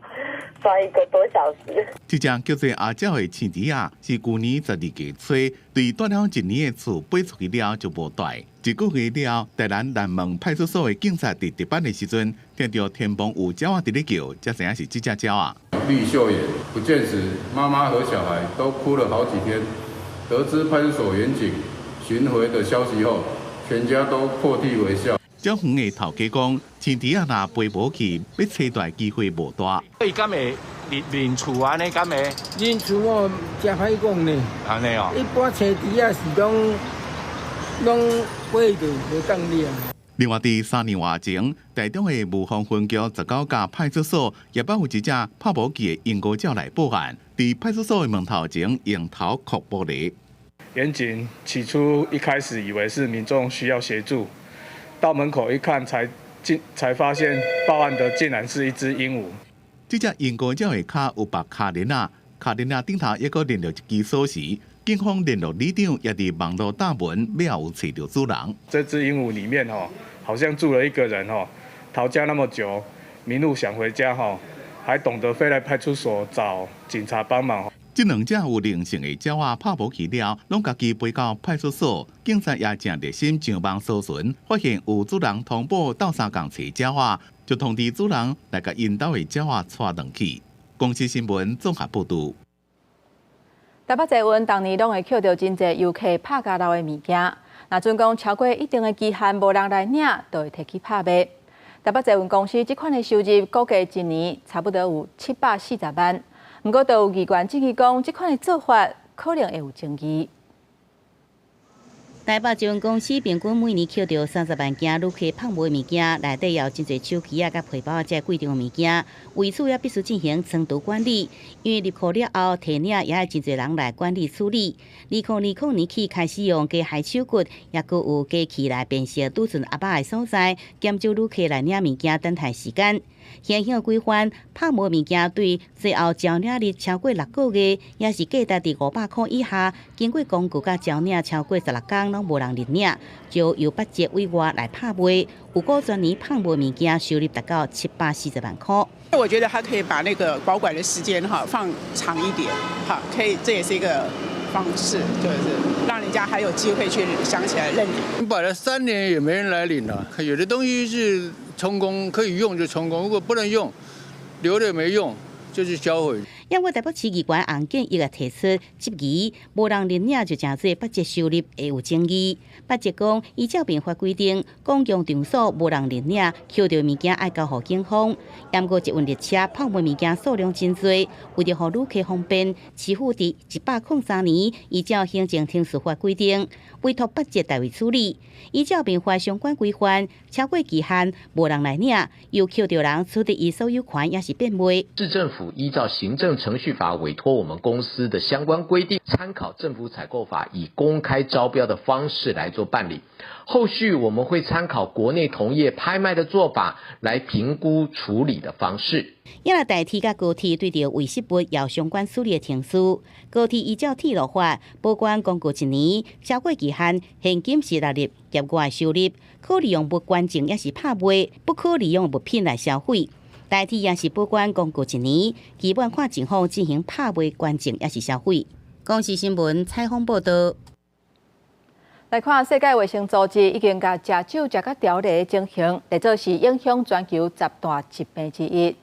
Speaker 29: 抓1个多小时。
Speaker 2: 这只叫做阿鸟的青猪仔，是去年12月初对住了1年的厝飞出去了就无带。1个月了，台南南门派出所的警察伫值班的时阵，听到天棚有鸟仔伫咧叫，才知影是这只鸟仔。
Speaker 30: 绿秀眼不见时，妈妈和小孩都哭了好几天。得知派出所员警寻回的消息后，全家都破涕为笑。
Speaker 2: 鸟园的头家讲，青猪仔若飞无去，要找到机会无大。
Speaker 31: 伊敢会认厝安尼？敢会？
Speaker 32: 认厝我真歹讲呢。
Speaker 31: 安尼哦。
Speaker 32: 一般青猪仔是拢飞着无当了。
Speaker 2: 另外，伫3年外前，台中的雾峰分局19家派出所也把有一只拍无记的英国鸟来报案，伫派出所的门头前用头磕玻璃。
Speaker 4: 员警起初一开始以为是民众需要协助，到门口一看才发现报案的竟然是一只鹦鹉。
Speaker 2: 这只英国鸟的脚有绑卡链啊，卡链啊顶头还佫连着一支锁匙。警方联络里长也伫网络打文，要有找到主人。
Speaker 4: 这只鹦鹉里面好像住了一个人逃家那么久，迷路想回家还懂得飞来派出所找警察帮忙。
Speaker 2: 这两只有灵性的鸟仔拍无去了，拢家己飞到派出所，警察也正热心上网搜寻，发现有主人通报斗相共找鸟仔，就通知主人来甲因兜的鸟仔带回去。公司新闻综合报道。
Speaker 1: 台北捷运当年拢会捡到真侪游客拍家漏的物件，若准讲超过一定的期限无人来领，就会摕去拍卖。台北捷运公司这款的收入估计一年差不多有740万，不过就有议员质疑讲，这款的做法可能会有争议。
Speaker 11: 台北捷运公司平均每年捡到30万件旅客拍卖物件，内底有真侪手机啊、甲皮包这贵重物件，为此也必须进行层度管理。因为入库了后，提领也要真侪人来管理处理。2020年起开始用假海手骨，也佫有假器来辨识储存阿爸的所在，减少旅客来领物件等待时间。现行规范拍卖物件对最后招领日超过6个月，也是价值伫500块以下，经过公告甲招领超过16天拢无人认领，就由8节委外来拍卖。有个专年拍卖物件收入达到740万块。
Speaker 3: 我觉得他可以把那个保管的时间放长一点，可以，这也是一个方式，就是让人家还有机会去想起来认领。
Speaker 32: 你摆了3年也没人来领了，有的东西是充公可以用就充公，如果不能用，留了也没用，就是销毁。
Speaker 11: 因为台北市议员案件伊个提出质疑，无人认领就真侪8节收入会有争议。8节讲，依照民法规定，公共场所无人认领，捡到物件爱交予警方。不过捷运列车拍卖物件数量真多，为了予旅客方便，市府伫103年依照行政厅司法规定，委托8节代为处理。依照民法相关规范，超过期限无人来领，又捡到人取得伊所有权也是变卖。
Speaker 5: 市政府依照行政程序法委托我们公司的相关规定，参考政府采购法，以公开招标的方式来做办理。后续我们会参考国内同业拍卖的做法，来评估处理的方式。
Speaker 11: 也来代替甲高铁对着违失物有相关处理的程序。高铁依照铁路法保管公告1年，超过期限，现金是纳入业外收入，可利用物捐赠也是拍卖，不可利用物品来消费。代替也是保管公告1年，基本看情况进行拍卖、捐赠也是消费。公视新闻采访报道。
Speaker 1: 来看世界卫生组织已经把食酒食到条例进行，列做是影响全球10大疾病之一。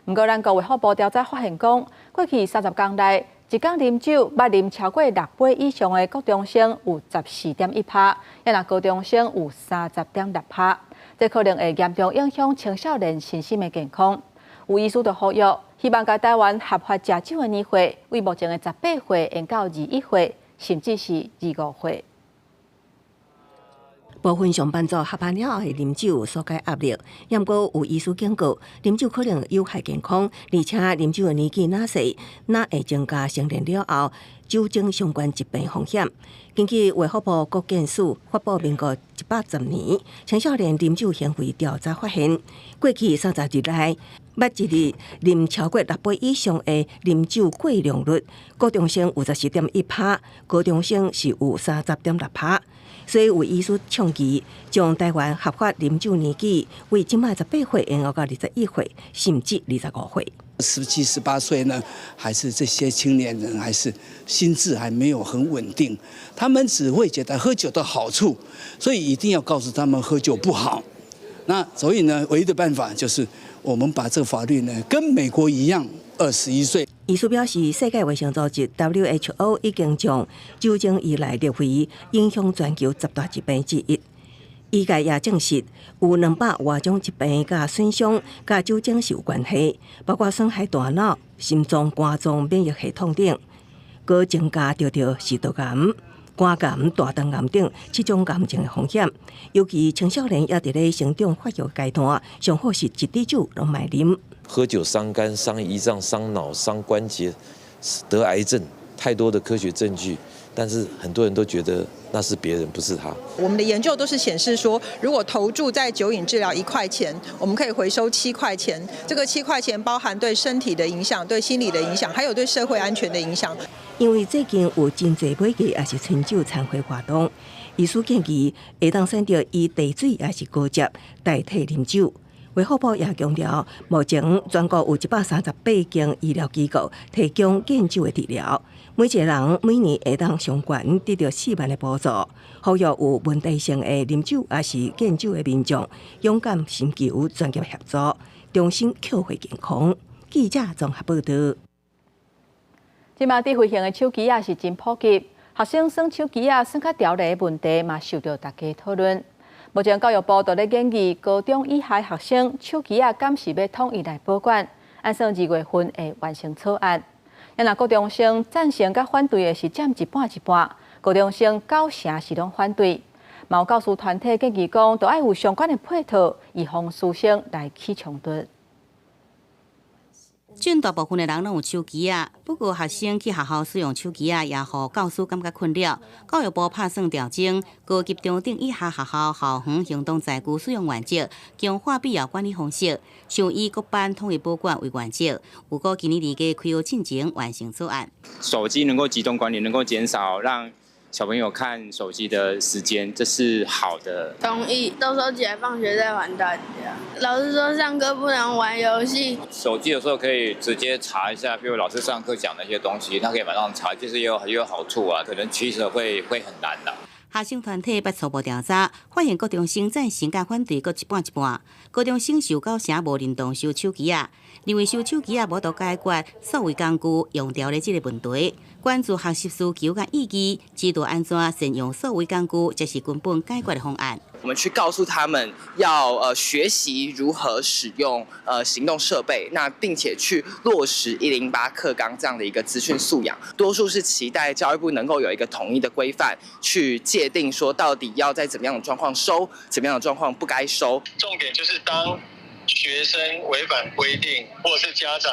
Speaker 1: 不过，咱国卫福部调查发现讲，过去30天内，一天啉酒捌啉超过6杯以上的高中生有14.1%，也若高中生有30.6%。这可能会严重影响青少年身心的健康。有医师就呼吁，希望甲台湾合法食酒的年岁，为目前的18岁延到21岁，甚至是25岁。
Speaker 6: 部分上班族下班了后的啉酒所解压力，不过有医师警告，啉酒可能有害健康，而且啉酒的年纪若细，若会增加成年了后酒精相关疾病风险。根据卫福部国健署发布民国110年青少年啉酒行为调查发现，过去30日内，捌一日啉超过6杯以上的啉酒过量率，高中生有14.1%，高中生是有30.6%。所以有医师倡议，将台湾合法啉酒年纪为今麦18岁延后到21岁，甚至25岁。
Speaker 7: 17、18岁呢，还是这些青年人，还是心智还没有很稳定，他们只会觉得喝酒的好处，所以一定要告诉他们喝酒不好。那所以呢，唯一的办法就是我们把这个法律呢，跟美国一样，21岁。
Speaker 6: 医师表示，世界卫生组织 WHO 已经将酒精依赖列为影响全球10大疾病之一。医界也证实，有200多种疾病甲损伤甲酒精是有关系，包括损害大脑、心脏、肝脏、免疫系统等，搁增加着食道癌、肝癌、大肠癌等7种癌症的风险。尤其青少年也伫咧成长发育阶段，上好是一滴酒拢卖啉。
Speaker 8: 喝酒伤肝、伤胰脏、伤脑、伤关节，得癌症，太多的科学证据。但是很多人都觉得那是别人，不是他。
Speaker 9: 我们的研究都是显示说，如果投注在酒瘾治疗1块钱，我们可以回收7块钱。这个7块钱包含对身体的影响、对心理的影响，还有对社会安全的影响。
Speaker 6: 因为最近有真侪买家也是春酒参会活动，医师建议会当选择以茶水也是高汁代替啉酒。卫福部也强调，目前全国有138间医疗机构提供戒酒的治疗，每一个人每年会当上悬得到4万的补助。呼吁有问题性的啉酒也是戒酒的民众，勇敢寻求专业协助，重新扣回健康。记者综合报道。
Speaker 1: 即马智慧型的手机也是真普及，学生耍手机耍较条例的问题嘛，受到大家讨论。目前教育部就咧建议高中以下学生手机敢是要统一来保管，按算2月份会完成草案。若高中生赞成甲反对的是占一半一半，高中生90%是拢反对。嘛有教师团体建议讲，都爱有相关的配套，以防师生来起冲突。
Speaker 11: 绝大部分的人拢有手机啊，不过学生去学校使用手机啊，也互教师感觉困扰。教育部拍算调整高级中等以下学校校园行动载具使用原则，强化必要管理方式，想以各班统一保管为原则。有估今年2月开学进前完成草案。
Speaker 10: 手机能够集中管理，能够减少让小朋友看手机的时间，这是好的。
Speaker 12: 同意，都收起来，放学再还大家。老师说上课不能玩游戏。
Speaker 13: 手机有时候可以直接查一下，比如老师上课讲的一些东西，他可以马上查，其实也有好处啊，可能取舍会很难的。
Speaker 11: 学生团体捌初步调查，发现高中生赞成甲反对各一半一半。高中生有90%无认同收手机啊，认为收手机无都解决数位工具用掉的这个问题。关注学习需求甲意义，知道安怎善用数位工具，这是根本解决的方案。
Speaker 14: 我们去告诉他们要学习如何使用行动设备，那并且去落实108课纲这样的一个资讯素养。多数是期待教育部能够有一个统一的规范，去界定说到底要在怎么样的状况收，怎么样的状况不该收。
Speaker 15: 重点就是当学生违反规定，或者是家长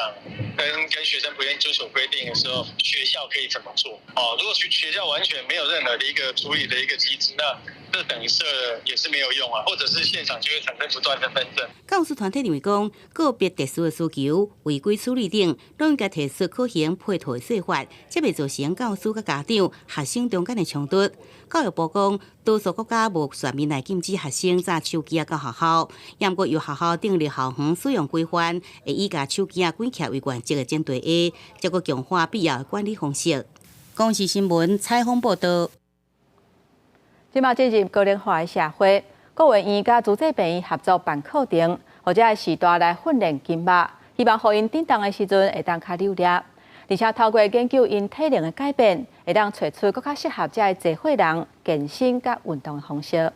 Speaker 15: 跟学生不愿意遵守规定的时候，学校可以怎么做？如果学校完全没有任何的一个处理的一个机制，那这等于设也是没有用啊，或者是现场就会产生不断的纷争。
Speaker 11: 教师团体认为讲，个别特殊的需求、违规处理等，都应该提出可行配套的说法，才袂造成教师甲家长、学生中间的冲突。教育部讲，多数国家无全面来禁止学生带手机到学校，也毋过由学校订立校园使用规范，会以甲手机关起来为原则的针对下，再个强化必要的管理方式。公视新闻采访报道。
Speaker 1: 即马进入高龄化的社会，各院院甲资济病院合作办课程，或者时代来训练筋肉，希望互因振动的时阵会当较溜力，而且透过研究因体能的改变，会当找出更较适合这集会人健身甲运动的方式。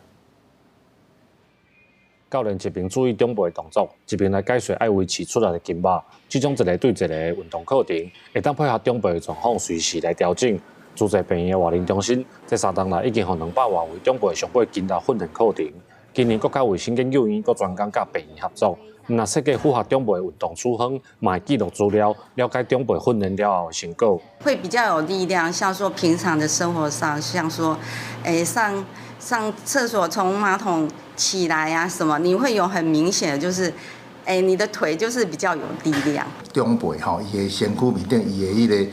Speaker 18: 教练一边注意长辈的动作，一边来解说爱维持出来的筋肉。这种一个对一个的运动课程，会当配合长辈的状况，随时来调整。资济病院的活龄中心，这3年来已经有200多位长辈上过筋肉训练课程。今年国家卫生研究院，佮专工甲病院合作，那设计符合长辈运动处方，买记录资料，了解长辈训练了后的成果。
Speaker 21: 会比较有力量，像说平常的生活上，像说，上厕所从马桶起来啊什么，你会有很明显的就是，你的腿就是比较有力量。
Speaker 22: 长辈吼，伊的身躯面顶，伊的迄个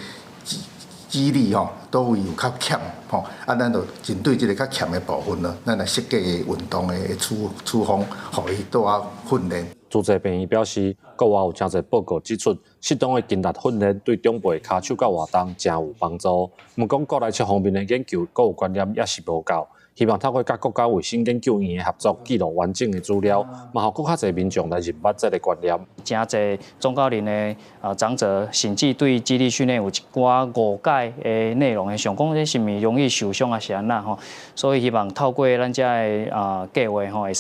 Speaker 22: 肌力吼，都有较欠吼，咱就针对这个较欠的部分呢，咱来设计运动的处方，互伊倒啊训练。
Speaker 18: 资济病院表示，国外有真侪报告指出，适当的筋力训练对长辈骹手甲活动真有帮助。毋过国内这方面的研究，各有观念也是无够。希望透过甲国家卫生研究院的合作，记录完整的资料，嘛，互更较侪民众来认捌这个观念。
Speaker 23: 真侪中高龄的长者，甚至对肌力训练有一寡误解的内容，想讲这是咪容易受伤啊是安那吼，所以希望透过咱遮的计划吼，会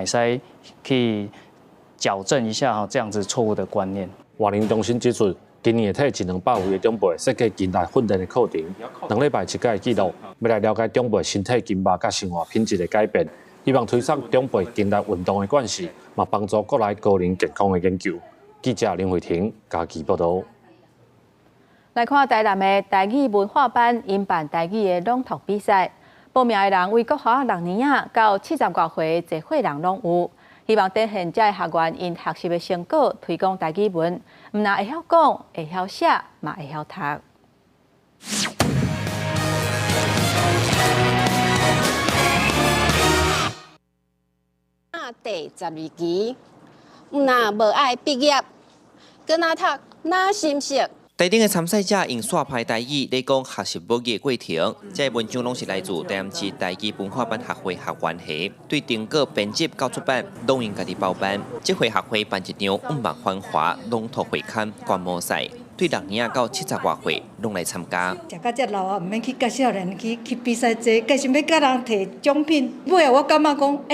Speaker 23: 使去矫正一下这样子错误的观念。
Speaker 18: 活龄中心指出，今年会替1200位的长辈设计近代训练的课程，2礼拜一届的记录，要来了解长辈身体经脉甲生活品质的改变，希望推测长辈近代运动的关系，嘛帮助国内个人健康的研究。记者林慧婷家己报道。
Speaker 1: 来看台南的台语文化班因办台语的朗读比赛，报名的人为国小6年仔到70多岁侪岁人拢有，希望展现这学员因学习的成果，推广台语文，唔但会晓讲，会晓写，嘛会晓读。
Speaker 16: 第12期，若无爱毕业，搁哪读哪心息。
Speaker 17: 台顶的参赛者用刷牌台语来讲学习母语的过程，这文章拢是来自台南市台语文化班学会学员系，对定稿编辑到出版，拢用家己包办。这回学会办一场5万繁华朗读会刊观摩赛，对6年到70多岁拢来参加。
Speaker 19: 食到这老啊，唔免去甲少年去比赛这，计想要甲人摕奖品。尾我感觉讲，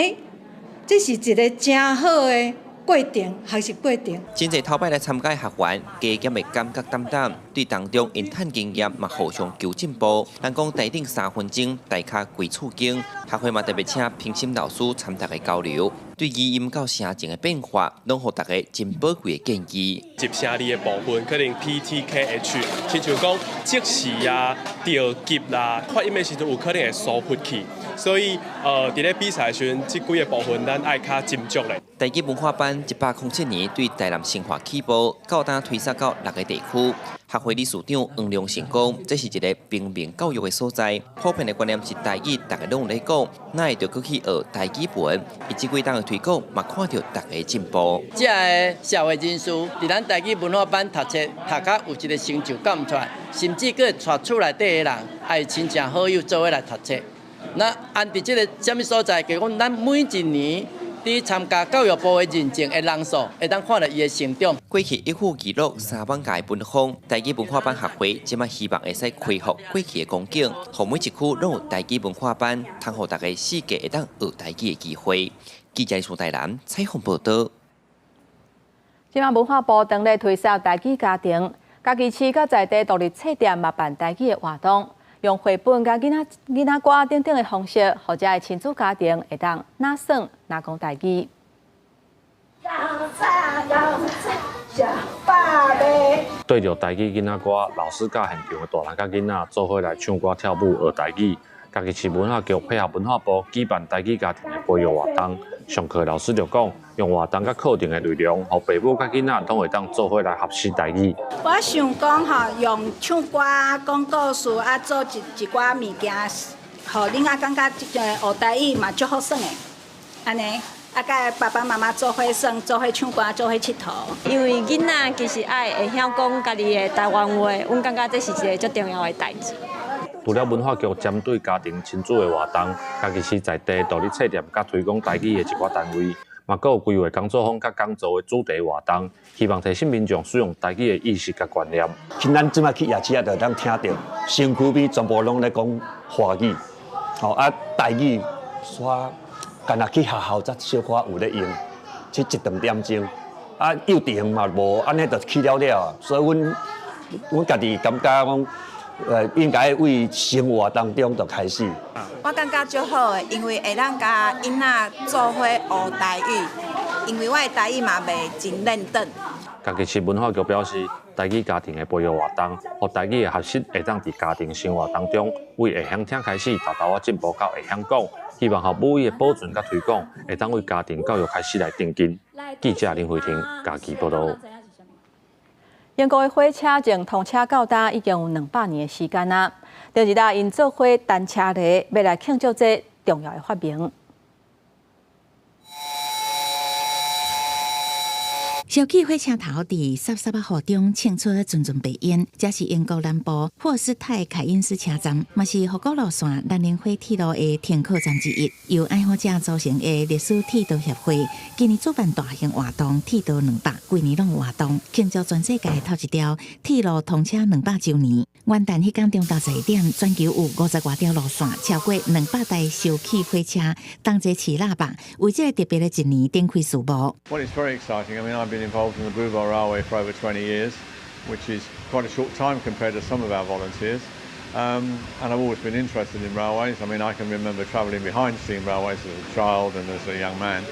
Speaker 19: 这是一个真好的过程，学习过程。
Speaker 17: 真侪头摆来参加的学员，加减的感觉淡淡，对当中因趁经验嘛互相求进步。人讲台顶3分钟，大卡几厝经。学会嘛特别请评审老师参大家交流，对语音到声情的变化，拢互大家真宝贵的建议。
Speaker 20: 接声里的部分可能 PTKH， 亲像讲即时啊、调急啦、发音的时阵有可能会疏忽去。所以，伫咧比赛时阵，即几个部分咱爱较斟酌咧。
Speaker 17: 台语文化班107年对台南生活起步，到当推展到6个地区。学会理事长黄良成讲，这是一个平民教育的所在。普遍的观念是台语，大家拢有在讲，哪会着去学台语文？以及几档的推广，嘛看到大家进步。
Speaker 24: 这个社会人士伫咱台语文化班读册，读甲有一个成就感出来，甚至佫带厝内底的人，爱亲戚好友做伙来读册。那按伫这个什么所在？就讲咱每一年伫参加教育部的认证的人数，会当看到伊的成长。
Speaker 17: 过去一户记录3万家的文风，台语文化班学会即马希望会使恢复过去的光景，互每一区拢有台语文化班，通互大家世界会当学台语的机会。记者从台南采访报道。
Speaker 1: 今晚文化部当咧推销台语家庭，家己市甲在地独立册店嘛办台语的活动。用绘本甲囡仔歌等等的方式，或者亲子家庭会当哪耍哪讲台语。
Speaker 18: 对着台语囡仔歌，老师甲现场的大人甲囡仔做伙来唱歌跳舞学台语。家己市文化局配合文化部举办台语家庭的培育活动。上课老师就讲，用活动甲课程的内容，互父母甲囡仔拢会当做伙来学习台语。
Speaker 25: 我想讲用唱歌、讲故事啊，做一寡物件，互囡仔感觉学台语嘛足好耍的，安尼。啊，甲爸爸妈妈做伙耍，做伙唱歌，做伙佚佗。
Speaker 26: 因为囡仔其实会晓讲家己的台湾话，阮感觉这是一个足重要的代志。
Speaker 18: 除了文化局针对家庭亲子的活动，家己是在地独立册店甲推广台语的一寡单位，嘛佫有规划工作坊甲讲座的主题活动，希望提升民众使用台语的意识甲观念。
Speaker 27: 像咱即摆去夜市啊，就当听到身躯边全部拢咧讲华语，台语煞干那去学校才小可有咧用，去一段点钟，幼稚园嘛无，安尼就去了了，所以阮家己感觉讲。应该为生活当中就开始。
Speaker 28: 我感觉足好诶，因为会当甲囡仔做伙学台语，因为我的台语嘛袂真认真。
Speaker 18: 家己市文化局表示，台语家庭的培育活动，和台语的学习会当伫家庭生活当中，为会晓听开始，豆豆进步到会晓讲，希望和母语的保存甲推广，会当为家庭教育开始来定根。记者林慧婷家己报道。
Speaker 1: 英国的火车从通车到今已经有200年的时间啦。第二大因做火单车礼，要来庆祝这重要的发明。
Speaker 11: 小气火车头伫11号中庆祝阵阵白烟，这是英国南部霍斯泰凯因斯车站，嘛是福国路线蓝莲花铁路的停靠站之一。由爱好者组成的历史铁道协会，今年主办大型活动铁道200，规年拢有活动，庆祝全世界头一条铁路通车200周年。元旦迄天中昼11点，全球有50多条路线，超过200台小气火车，同齐起喇叭，为这个特别的一年展开序幕。
Speaker 29: Well, it's very exciting. I mean, I've been involved in the Blue Bell Railway for over 20 years.
Speaker 2: which is quite a short time compared to some of our volunteers. And I've always been interested in railways. I mean, I can remember travelling behind steam railways as a child and as a young man.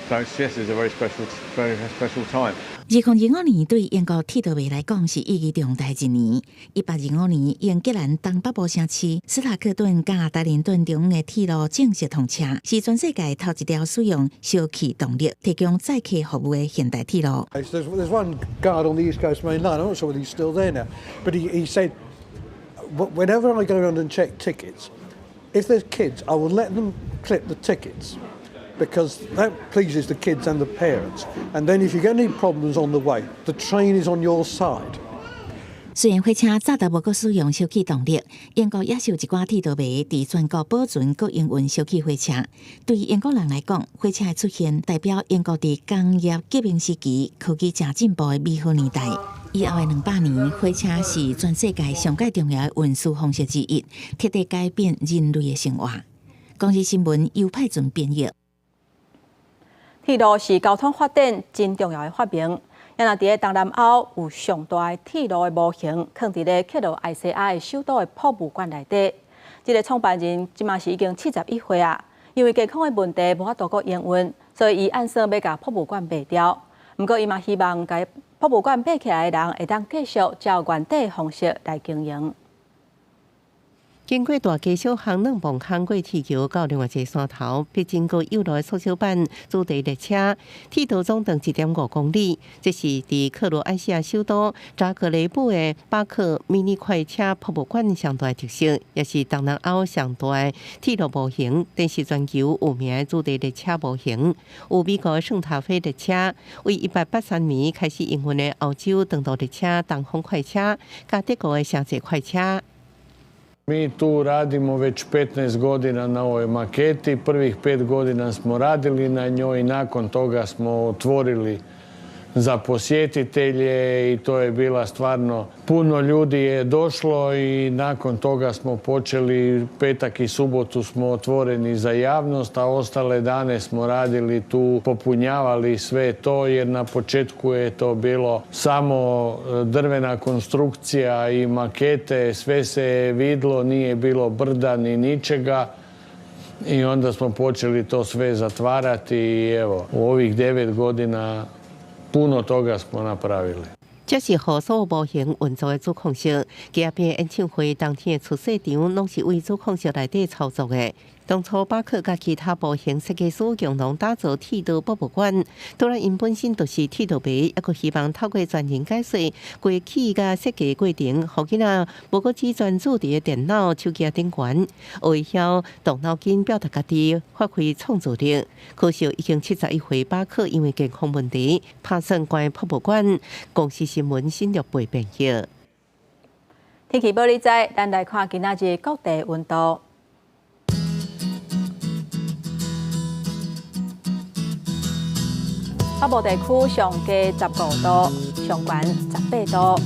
Speaker 2: So yes, it's a very special time.
Speaker 11: 2025年对英国铁道迷来讲是意义重大一年。1825年，英格兰东北部城市斯塔克顿甲达灵顿中的铁路正式通车，是全世界头一条使用烧气动力提供载客服务的现代铁路。
Speaker 3: There's one guard on the East Coast Main Line. I'm not sure whether he's still there now, but he said, whenever I go around and check tickets, if there's kids, I will let them clip the tickets. Because that pleases the kids and the parents. And then if you get any problems on the way, the train is on your side.
Speaker 11: 虽然火车早达无够使用烧气动力，英国也是有一寡铁道迷伫全国保存各营运烧气火车。对于英国人来讲，火车的出现代表英国伫工业革命时期科技正进步的美好年代。以后的200年，火车是全世界上界重要的运输方式之一，彻底改变人类的生活。公司新闻由派准编译。
Speaker 1: 铁路是交通发展真重要的发明，也若伫咧东南欧有上大的铁路的模型，藏伫咧克罗埃西亚的首都的博物馆内底。这个创办人即嘛是已经71岁啊，因为健康的问题无法度过营运，所以伊按说要甲博物馆卖掉。不过伊嘛希望甲博物馆买起来的人会当继续照原底的方式来经营。
Speaker 4: 经过大街小巷两旁行过铁桥到另外一个山头，必经过有路的缩小版主题列车，铁道总长1.5公里。这是伫克罗埃西亚首都扎格雷布的巴克迷你快车博物馆上大的特色，也是东南欧上大的铁路模型，但是全球有名的主题列车模型。有美国圣塔菲列车，为1883年开始营运的欧洲长途列车东风快车，甲德国的城际快车。
Speaker 5: Mi tu radimo već 15 godina na ovoj maketi. Prvih 5 godina smo radili na njoj i nakon toga smo otvorili za posjetitelje i to je bila stvarno puno ljudi je došlo i nakon toga smo počeli petak i subotu smo otvoreni za javnost, a ostale dane smo radili tu, popunjavali sve to jer na početku je to bilo samo drvena konstrukcija i makete, sve se je vidlo, nije bilo brda ni ničega. I onda smo počeli to sve zatvarati i evo, u ovih 9 godina puno toga smo napravili.
Speaker 4: 这是何所模型运作的主控室，嘉宾演唱会当天的出赛场拢是为主控室内底操作的。当初巴克甲其他模型设计师共同打造铁道博物馆，当然因本身就是铁道迷，也佫希望透过专人解说过去甲设计过程，互囡仔无过只专注伫电脑、手机顶悬，会晓动脑筋表达家己，发挥创造力。可惜已经71岁巴克因为健康问题，拍算关博物馆。公司新闻新闻部编译。
Speaker 1: 天气报你知，咱来看今仔日各地温度。北部地区上加15度，上悬18度；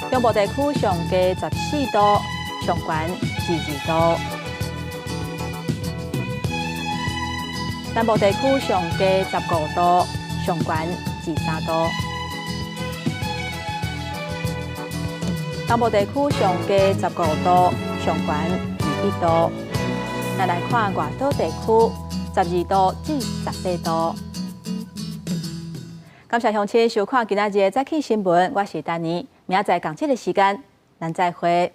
Speaker 1: 中部地区上加14度，上悬22度；南部地区上加15度，上悬23度；东部地区上加15度，上悬21度。咱来看外岛地区，12度至18度。感谢乡亲收看今仔日的早起新闻，我是丹妮，明仔载同这个时间，咱再会。